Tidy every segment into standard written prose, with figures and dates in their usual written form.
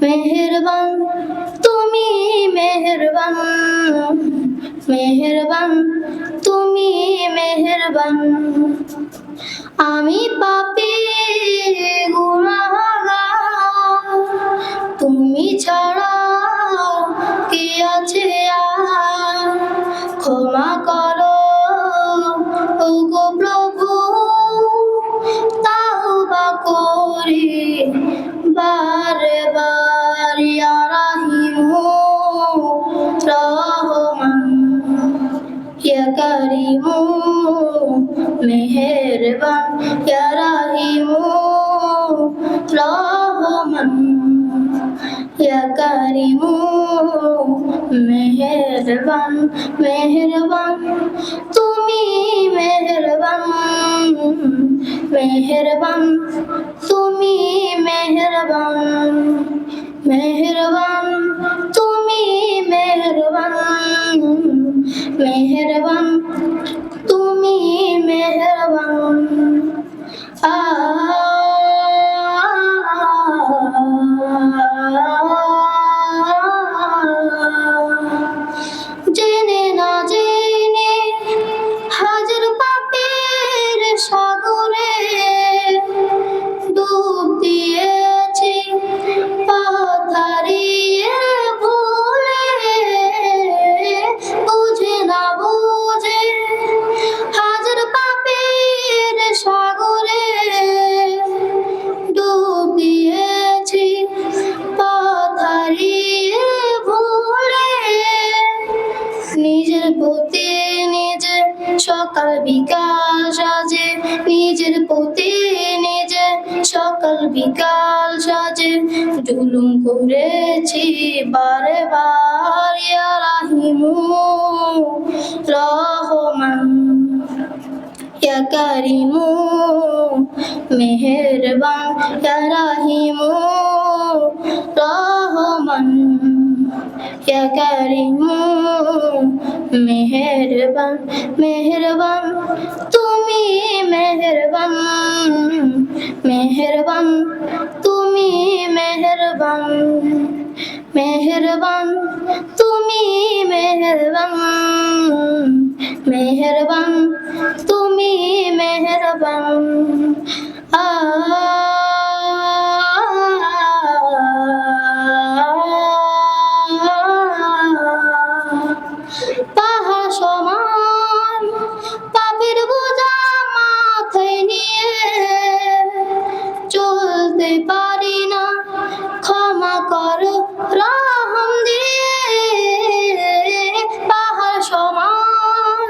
মেহেরবান তুমি মেহেরবান, মেহেরবান তুমি মেহেরবান। আমি পাপী গুনাহগার, তুমি ছাড়া কে আছে আর? ক্ষমা করো ওগো প্রভু, তাওবা করি বারে বার। ইয়া রাহিমু রহমান, ইয়া কারিমু মেহেরবান, ইয়া রাহিমু রহমান, ইয়া কারিমু মেহেরবান। মেহেরবান তুমি মেহেরবান, মেহেরবান তুমি মেহেরবান, মেহেরবান তুমি মেহেরবান, মেহেরবান তুমি মেহেরবান। জেনে না জেনে হাজার পাপের সাগরে ডুব দিয়েছি পথ হারিয়ে ভুলে। বুঝে না বুঝে হাজার পাপের সাগরে ডুব দিয়েছি পথ হারিয়ে ভুলে। নিজের প্রতি নিজে সকাল বিকাল সাজে, নিজের প্রতি নিজে সকাল বিকাল সাজে জুলুম করেছি বারে বার। ইয়া রাহিমু রহমান, ইয়া কারিমু মেহেরবান, ইয়া রাহিমু রহমান, ইয়া কারিমু মেহেরবান। মেহেরবান তুমি মেহেরবান, মেহেরবান তুমি মেহেরবান, মেহেরবান তুমি মেহেরবান, মেহেরবান তুমি মেহেরবান। পাহাড় সমান পাপের বোঝা মাথায় নিয়ে চলতে পারি না, ক্ষমা করো রহম দিয়ে। পাহাড় সমান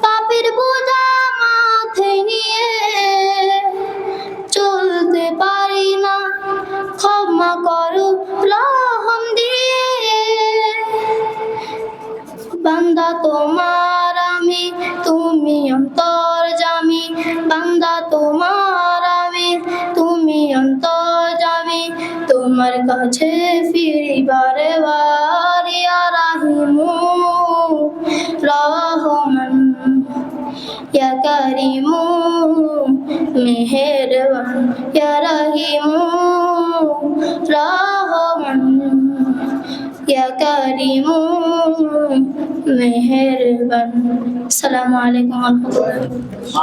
পাপের বোঝা মাথায় নিয়ে চলতে পারি না, ক্ষমা করো রহম দিয়ে। বান্দা তোমার আমি, তুমি অন্তর্যামী, বান্দা তোমার আমি, তুমি অন্তর্যামী। তোমার কাছে ফিরি বারে বার। ইয়া রাহিমু রহমান, ইয়া কারিমু মেহেরবান, ইয়া রাহিমু রহমান, ইয়া কারিমু মেহেরবান। আসসালামু আলাইকুম ওয়া রাহমাতুল্লাহ।